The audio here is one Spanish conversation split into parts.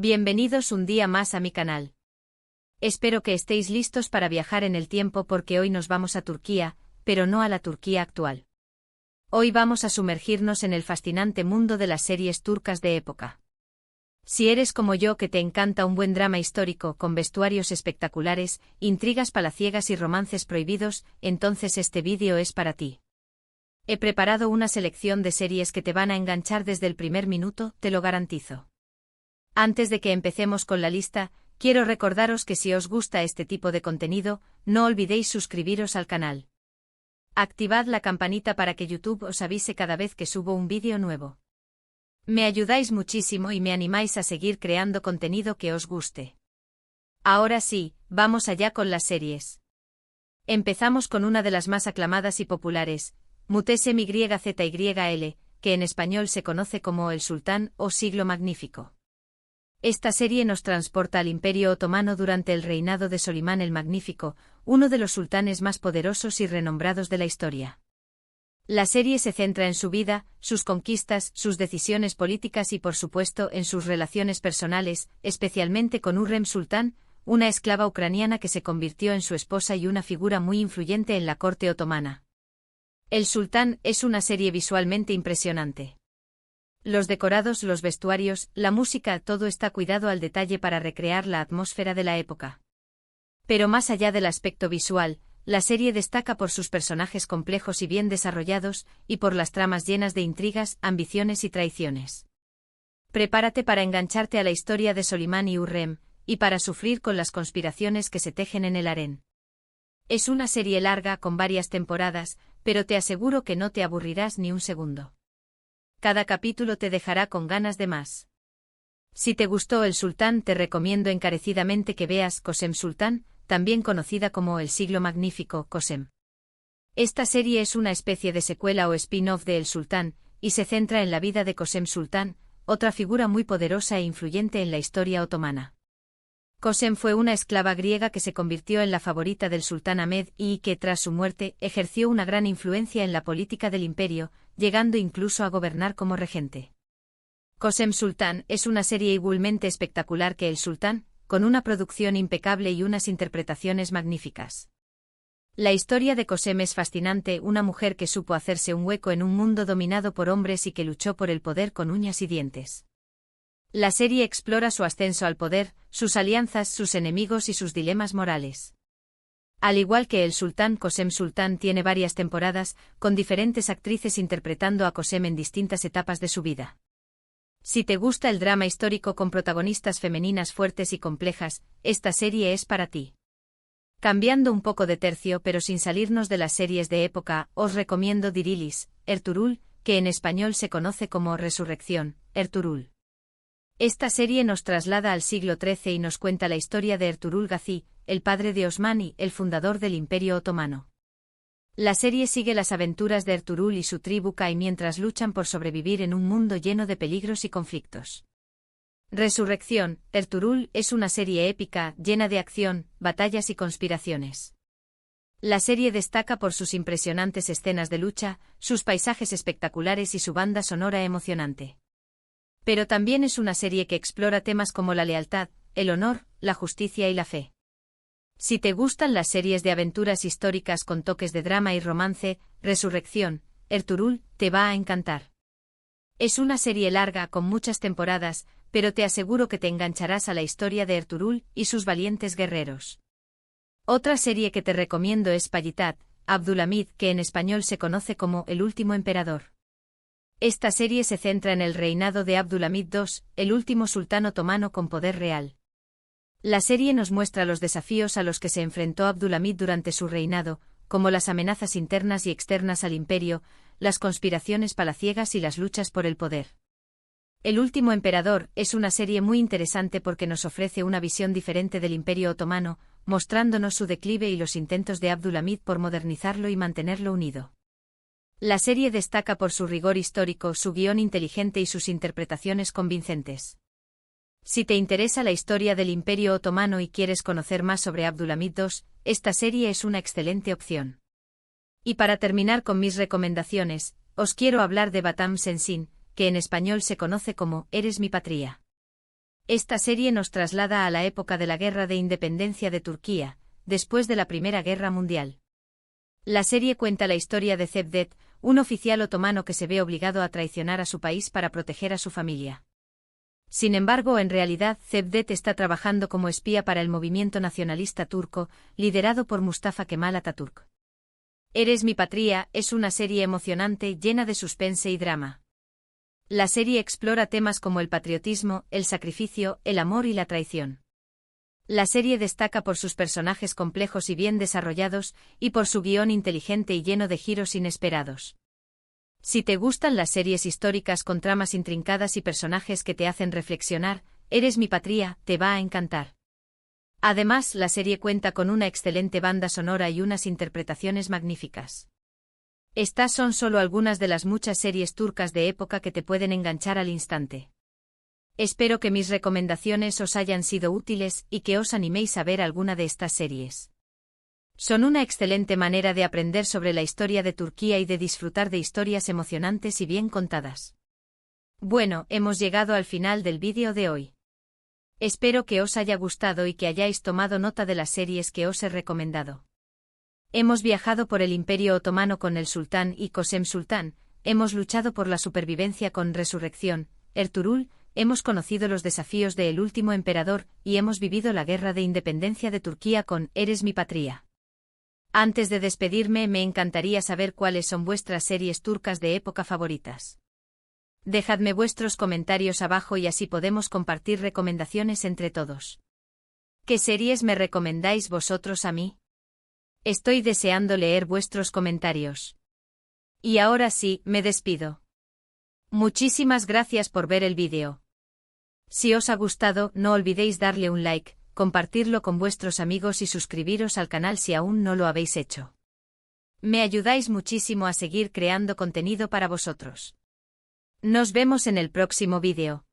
Bienvenidos un día más a mi canal. Espero que estéis listos para viajar en el tiempo porque hoy nos vamos a Turquía, pero no a la Turquía actual. Hoy vamos a sumergirnos en el fascinante mundo de las series turcas de época. Si eres como yo que te encanta un buen drama histórico con vestuarios espectaculares, intrigas palaciegas y romances prohibidos, entonces este vídeo es para ti. He preparado una selección de series que te van a enganchar desde el primer minuto, te lo garantizo. Antes de que empecemos con la lista, quiero recordaros que si os gusta este tipo de contenido, no olvidéis suscribiros al canal. Activad la campanita para que YouTube os avise cada vez que subo un vídeo nuevo. Me ayudáis muchísimo y me animáis a seguir creando contenido que os guste. Ahora sí, vamos allá con las series. Empezamos con una de las más aclamadas y populares, Muhteşem Yüzyıl, que en español se conoce como El Sultán o Siglo Magnífico. Esta serie nos transporta al Imperio Otomano durante el reinado de Solimán el Magnífico, uno de los sultanes más poderosos y renombrados de la historia. La serie se centra en su vida, sus conquistas, sus decisiones políticas y por supuesto en sus relaciones personales, especialmente con Hürrem Sultán, una esclava ucraniana que se convirtió en su esposa y una figura muy influyente en la corte otomana. El Sultán es una serie visualmente impresionante. Los decorados, los vestuarios, la música, todo está cuidado al detalle para recrear la atmósfera de la época. Pero más allá del aspecto visual, la serie destaca por sus personajes complejos y bien desarrollados, y por las tramas llenas de intrigas, ambiciones y traiciones. Prepárate para engancharte a la historia de Solimán y Hürrem, y para sufrir con las conspiraciones que se tejen en el harén. Es una serie larga con varias temporadas, pero te aseguro que no te aburrirás ni un segundo. Cada capítulo te dejará con ganas de más. Si te gustó El Sultán, te recomiendo encarecidamente que veas Kösem Sultan, también conocida como El Siglo Magnífico, Kösem. Esta serie es una especie de secuela o spin-off de El Sultán, y se centra en la vida de Kösem Sultan, otra figura muy poderosa e influyente en la historia otomana. Kösem fue una esclava griega que se convirtió en la favorita del sultán Ahmed y que, tras su muerte, ejerció una gran influencia en la política del imperio, llegando incluso a gobernar como regente. Kösem Sultan es una serie igualmente espectacular que El Sultán, con una producción impecable y unas interpretaciones magníficas. La historia de Kösem es fascinante, una mujer que supo hacerse un hueco en un mundo dominado por hombres y que luchó por el poder con uñas y dientes. La serie explora su ascenso al poder, sus alianzas, sus enemigos y sus dilemas morales. Al igual que El Sultán, Kösem Sultan tiene varias temporadas, con diferentes actrices interpretando a Kösem en distintas etapas de su vida. Si te gusta el drama histórico con protagonistas femeninas fuertes y complejas, esta serie es para ti. Cambiando un poco de tercio pero sin salirnos de las series de época, os recomiendo Dirilis, Ertuğrul, que en español se conoce como Resurrección, Ertuğrul. Esta serie nos traslada al siglo XIII y nos cuenta la historia de Ertuğrul Gazi, el padre de Osman y el fundador del Imperio Otomano. La serie sigue las aventuras de Ertuğrul y su tribu Kay mientras luchan por sobrevivir en un mundo lleno de peligros y conflictos. Resurrección, Ertuğrul es una serie épica, llena de acción, batallas y conspiraciones. La serie destaca por sus impresionantes escenas de lucha, sus paisajes espectaculares y su banda sonora emocionante. Pero también es una serie que explora temas como la lealtad, el honor, la justicia y la fe. Si te gustan las series de aventuras históricas con toques de drama y romance, Resurrección, Ertuğrul, te va a encantar. Es una serie larga con muchas temporadas, pero te aseguro que te engancharás a la historia de Ertuğrul y sus valientes guerreros. Otra serie que te recomiendo es Payitat, Abdülhamid, que en español se conoce como El Último Emperador. Esta serie se centra en el reinado de Abdülhamid II, el último sultán otomano con poder real. La serie nos muestra los desafíos a los que se enfrentó Abdülhamid durante su reinado, como las amenazas internas y externas al imperio, las conspiraciones palaciegas y las luchas por el poder. El Último Emperador es una serie muy interesante porque nos ofrece una visión diferente del Imperio Otomano, mostrándonos su declive y los intentos de Abdülhamid por modernizarlo y mantenerlo unido. La serie destaca por su rigor histórico, su guión inteligente y sus interpretaciones convincentes. Si te interesa la historia del Imperio Otomano y quieres conocer más sobre Abdülhamid II, esta serie es una excelente opción. Y para terminar con mis recomendaciones, os quiero hablar de Batam Sensin, que en español se conoce como Eres mi patria. Esta serie nos traslada a la época de la Guerra de Independencia de Turquía, después de la Primera Guerra Mundial. La serie cuenta la historia de Cevdet, un oficial otomano que se ve obligado a traicionar a su país para proteger a su familia. Sin embargo, en realidad, Cevdet está trabajando como espía para el movimiento nacionalista turco, liderado por Mustafa Kemal Atatürk. Eres mi patria es una serie emocionante llena de suspense y drama. La serie explora temas como el patriotismo, el sacrificio, el amor y la traición. La serie destaca por sus personajes complejos y bien desarrollados, y por su guión inteligente y lleno de giros inesperados. Si te gustan las series históricas con tramas intrincadas y personajes que te hacen reflexionar, Eres mi patria, te va a encantar. Además, la serie cuenta con una excelente banda sonora y unas interpretaciones magníficas. Estas son solo algunas de las muchas series turcas de época que te pueden enganchar al instante. Espero que mis recomendaciones os hayan sido útiles y que os animéis a ver alguna de estas series. Son una excelente manera de aprender sobre la historia de Turquía y de disfrutar de historias emocionantes y bien contadas. Bueno, hemos llegado al final del vídeo de hoy. Espero que os haya gustado y que hayáis tomado nota de las series que os he recomendado. Hemos viajado por el Imperio Otomano con el Sultán y Kösem Sultán, hemos luchado por la supervivencia con Resurrección, Ertuğrul, hemos conocido los desafíos de El último emperador y hemos vivido la guerra de independencia de Turquía con Eres mi patria. Antes de despedirme, me encantaría saber cuáles son vuestras series turcas de época favoritas. Dejadme vuestros comentarios abajo y así podemos compartir recomendaciones entre todos. ¿Qué series me recomendáis vosotros a mí? Estoy deseando leer vuestros comentarios. Y ahora sí, me despido. Muchísimas gracias por ver el vídeo. Si os ha gustado, no olvidéis darle un like, compartirlo con vuestros amigos y suscribiros al canal si aún no lo habéis hecho. Me ayudáis muchísimo a seguir creando contenido para vosotros. Nos vemos en el próximo vídeo.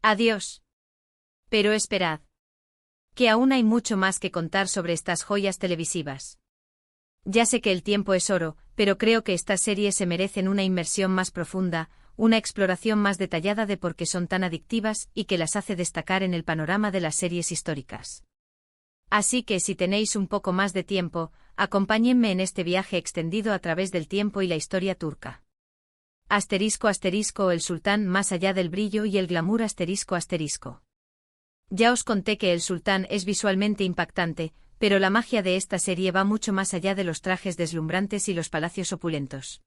Adiós. Pero esperad. Que aún hay mucho más que contar sobre estas joyas televisivas. Ya sé que el tiempo es oro, pero creo que estas series se merecen una inmersión más profunda, una exploración más detallada de por qué son tan adictivas y que las hace destacar en el panorama de las series históricas. Así que si tenéis un poco más de tiempo, acompáñenme en este viaje extendido a través del tiempo y la historia turca. *** el sultán más allá del brillo y el glamour ***. Ya os conté que el sultán es visualmente impactante, pero la magia de esta serie va mucho más allá de los trajes deslumbrantes y los palacios opulentos.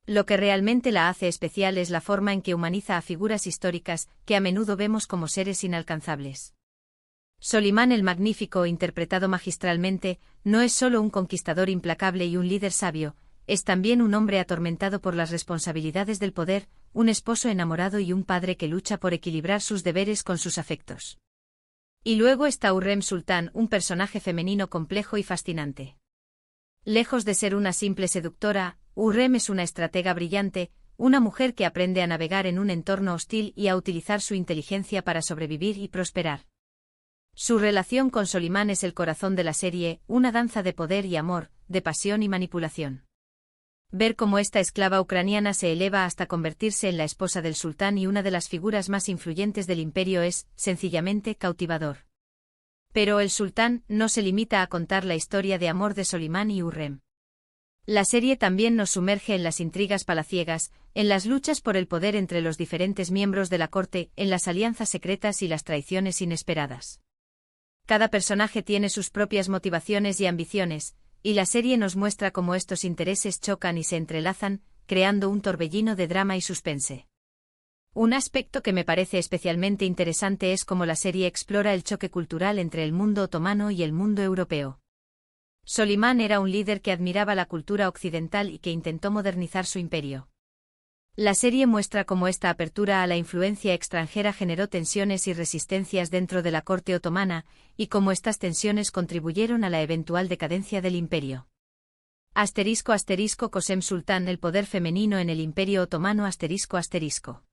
Lo que realmente la hace especial es la forma en que humaniza a figuras históricas que a menudo vemos como seres inalcanzables. Solimán el Magnífico, interpretado magistralmente, no es solo un conquistador implacable y un líder sabio, es también un hombre atormentado por las responsabilidades del poder, un esposo enamorado y un padre que lucha por equilibrar sus deberes con sus afectos. Y luego está Hürrem Sultán, un personaje femenino complejo y fascinante. Lejos de ser una simple seductora, Hürrem es una estratega brillante, una mujer que aprende a navegar en un entorno hostil y a utilizar su inteligencia para sobrevivir y prosperar. Su relación con Solimán es el corazón de la serie, una danza de poder y amor, de pasión y manipulación. Ver cómo esta esclava ucraniana se eleva hasta convertirse en la esposa del sultán y una de las figuras más influyentes del imperio es, sencillamente, cautivador. Pero el sultán no se limita a contar la historia de amor de Solimán y Hürrem. La serie también nos sumerge en las intrigas palaciegas, en las luchas por el poder entre los diferentes miembros de la corte, en las alianzas secretas y las traiciones inesperadas. Cada personaje tiene sus propias motivaciones y ambiciones, y la serie nos muestra cómo estos intereses chocan y se entrelazan, creando un torbellino de drama y suspense. Un aspecto que me parece especialmente interesante es cómo la serie explora el choque cultural entre el mundo otomano y el mundo europeo. Solimán era un líder que admiraba la cultura occidental y que intentó modernizar su imperio. La serie muestra cómo esta apertura a la influencia extranjera generó tensiones y resistencias dentro de la corte otomana, y cómo estas tensiones contribuyeron a la eventual decadencia del imperio. ***Kösem Sultán, el poder femenino en el imperio otomano ***.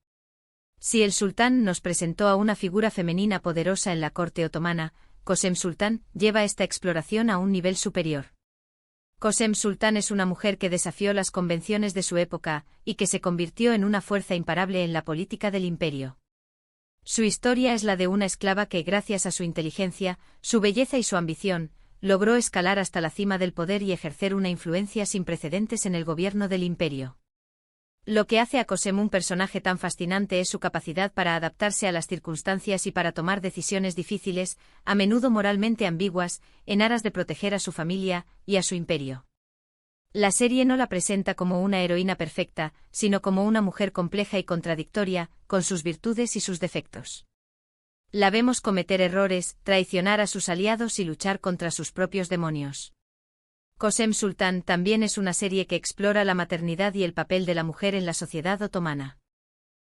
Si el sultán nos presentó a una figura femenina poderosa en la corte otomana, Kösem Sultán lleva esta exploración a un nivel superior. Kösem Sultán es una mujer que desafió las convenciones de su época, y que se convirtió en una fuerza imparable en la política del imperio. Su historia es la de una esclava que, gracias a su inteligencia, su belleza y su ambición, logró escalar hasta la cima del poder y ejercer una influencia sin precedentes en el gobierno del imperio. Lo que hace a Cosem un personaje tan fascinante es su capacidad para adaptarse a las circunstancias y para tomar decisiones difíciles, a menudo moralmente ambiguas, en aras de proteger a su familia y a su imperio. La serie no la presenta como una heroína perfecta, sino como una mujer compleja y contradictoria, con sus virtudes y sus defectos. La vemos cometer errores, traicionar a sus aliados y luchar contra sus propios demonios. Cosem Sultan también es una serie que explora la maternidad y el papel de la mujer en la sociedad otomana.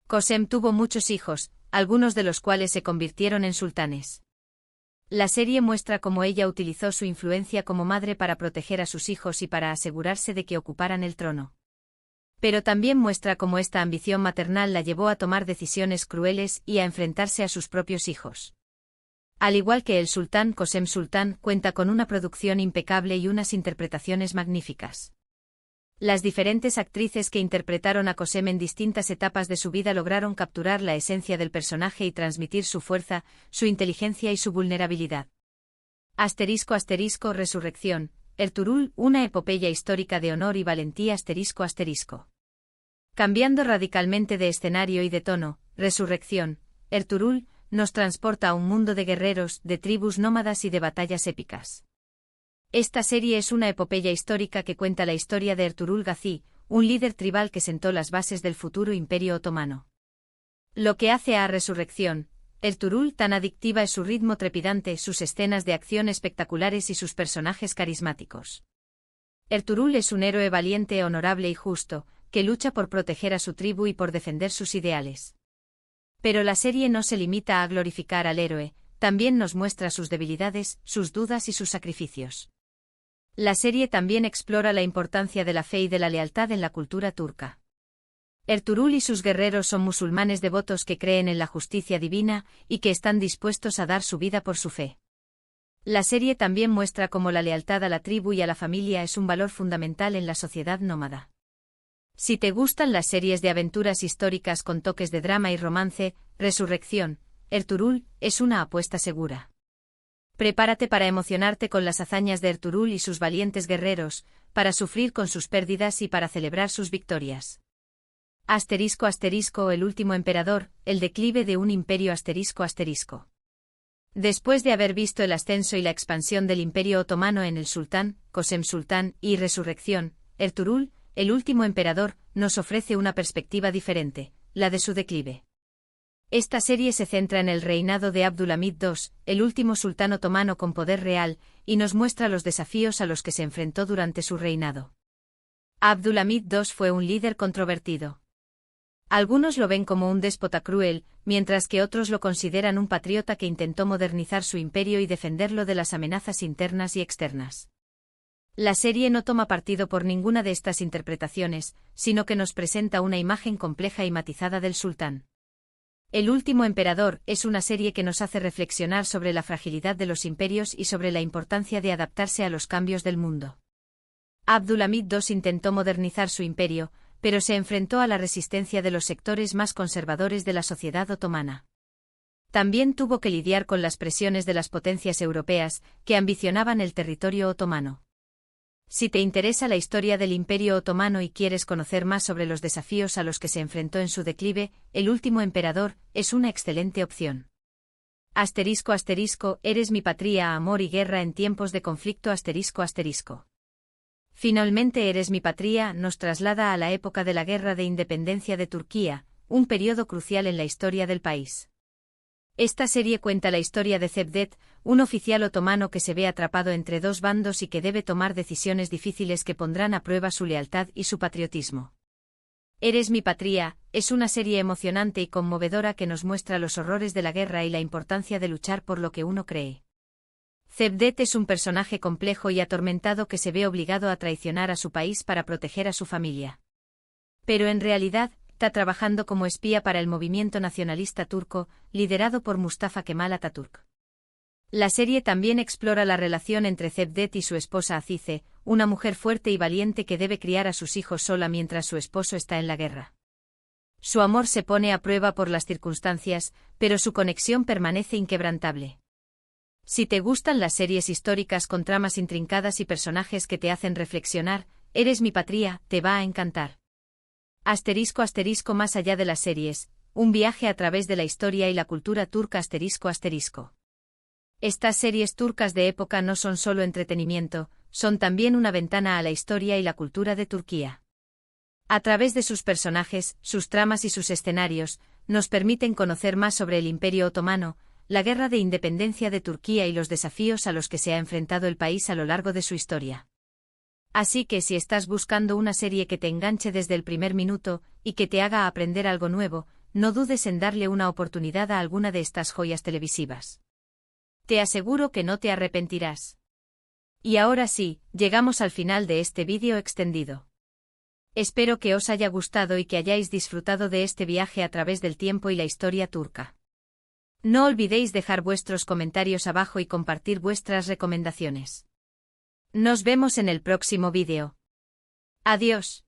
Cosem tuvo muchos hijos, algunos de los cuales se convirtieron en sultanes. La serie muestra cómo ella utilizó su influencia como madre para proteger a sus hijos y para asegurarse de que ocuparan el trono. Pero también muestra cómo esta ambición maternal la llevó a tomar decisiones crueles y a enfrentarse a sus propios hijos. Al igual que el sultán, Cosem Sultan cuenta con una producción impecable y unas interpretaciones magníficas. Las diferentes actrices que interpretaron a Cosem en distintas etapas de su vida lograron capturar la esencia del personaje y transmitir su fuerza, su inteligencia y su vulnerabilidad. *** Resurrección, Ertuğrul, una epopeya histórica de honor y valentía ***. Cambiando radicalmente de escenario y de tono, Resurrección, Ertuğrul, nos transporta a un mundo de guerreros, de tribus nómadas y de batallas épicas. Esta serie es una epopeya histórica que cuenta la historia de Ertuğrul Gazi, un líder tribal que sentó las bases del futuro imperio otomano. Lo que hace a Resurrección, Ertuğrul tan adictiva es su ritmo trepidante, sus escenas de acción espectaculares y sus personajes carismáticos. Ertuğrul es un héroe valiente, honorable y justo, que lucha por proteger a su tribu y por defender sus ideales. Pero la serie no se limita a glorificar al héroe, también nos muestra sus debilidades, sus dudas y sus sacrificios. La serie también explora la importancia de la fe y de la lealtad en la cultura turca. Ertuğrul y sus guerreros son musulmanes devotos que creen en la justicia divina y que están dispuestos a dar su vida por su fe. La serie también muestra cómo la lealtad a la tribu y a la familia es un valor fundamental en la sociedad nómada. Si te gustan las series de aventuras históricas con toques de drama y romance, Resurrección, Ertuğrul, es una apuesta segura. Prepárate para emocionarte con las hazañas de Ertuğrul y sus valientes guerreros, para sufrir con sus pérdidas y para celebrar sus victorias. *** El último emperador, el declive de un imperio ***. Después de haber visto el ascenso y la expansión del imperio otomano en el sultán, Cosem Sultan, y Resurrección, Ertuğrul, el último emperador, nos ofrece una perspectiva diferente, la de su declive. Esta serie se centra en el reinado de Abdülhamid II, el último sultán otomano con poder real, y nos muestra los desafíos a los que se enfrentó durante su reinado. Abdülhamid II fue un líder controvertido. Algunos lo ven como un déspota cruel, mientras que otros lo consideran un patriota que intentó modernizar su imperio y defenderlo de las amenazas internas y externas. La serie no toma partido por ninguna de estas interpretaciones, sino que nos presenta una imagen compleja y matizada del sultán. El último emperador es una serie que nos hace reflexionar sobre la fragilidad de los imperios y sobre la importancia de adaptarse a los cambios del mundo. Abdülhamid II intentó modernizar su imperio, pero se enfrentó a la resistencia de los sectores más conservadores de la sociedad otomana. También tuvo que lidiar con las presiones de las potencias europeas, que ambicionaban el territorio otomano. Si te interesa la historia del Imperio Otomano y quieres conocer más sobre los desafíos a los que se enfrentó en su declive, El último emperador es una excelente opción. ***, eres mi patria, amor y guerra en tiempos de conflicto ***. Finalmente Eres mi patria nos traslada a la época de la Guerra de Independencia de Turquía, un periodo crucial en la historia del país. Esta serie cuenta la historia de Cevdet, un oficial otomano que se ve atrapado entre dos bandos y que debe tomar decisiones difíciles que pondrán a prueba su lealtad y su patriotismo. Eres mi patria es una serie emocionante y conmovedora que nos muestra los horrores de la guerra y la importancia de luchar por lo que uno cree. Cevdet es un personaje complejo y atormentado que se ve obligado a traicionar a su país para proteger a su familia. Pero en realidad, está trabajando como espía para el movimiento nacionalista turco, liderado por Mustafa Kemal Atatürk. La serie también explora la relación entre Cevdet y su esposa Azize, una mujer fuerte y valiente que debe criar a sus hijos sola mientras su esposo está en la guerra. Su amor se pone a prueba por las circunstancias, pero su conexión permanece inquebrantable. Si te gustan las series históricas con tramas intrincadas y personajes que te hacen reflexionar, Eres mi patria, te va a encantar. Asterisco asterisco más allá de las series, un viaje a través de la historia y la cultura turca asterisco asterisco. Estas series turcas de época no son solo entretenimiento, son también una ventana a la historia y la cultura de Turquía. A través de sus personajes, sus tramas y sus escenarios, nos permiten conocer más sobre el Imperio Otomano, la guerra de independencia de Turquía y los desafíos a los que se ha enfrentado el país a lo largo de su historia. Así que si estás buscando una serie que te enganche desde el primer minuto y que te haga aprender algo nuevo, no dudes en darle una oportunidad a alguna de estas joyas televisivas. Te aseguro que no te arrepentirás. Y ahora sí, llegamos al final de este vídeo extendido. Espero que os haya gustado y que hayáis disfrutado de este viaje a través del tiempo y la historia turca. No olvidéis dejar vuestros comentarios abajo y compartir vuestras recomendaciones. Nos vemos en el próximo vídeo. Adiós.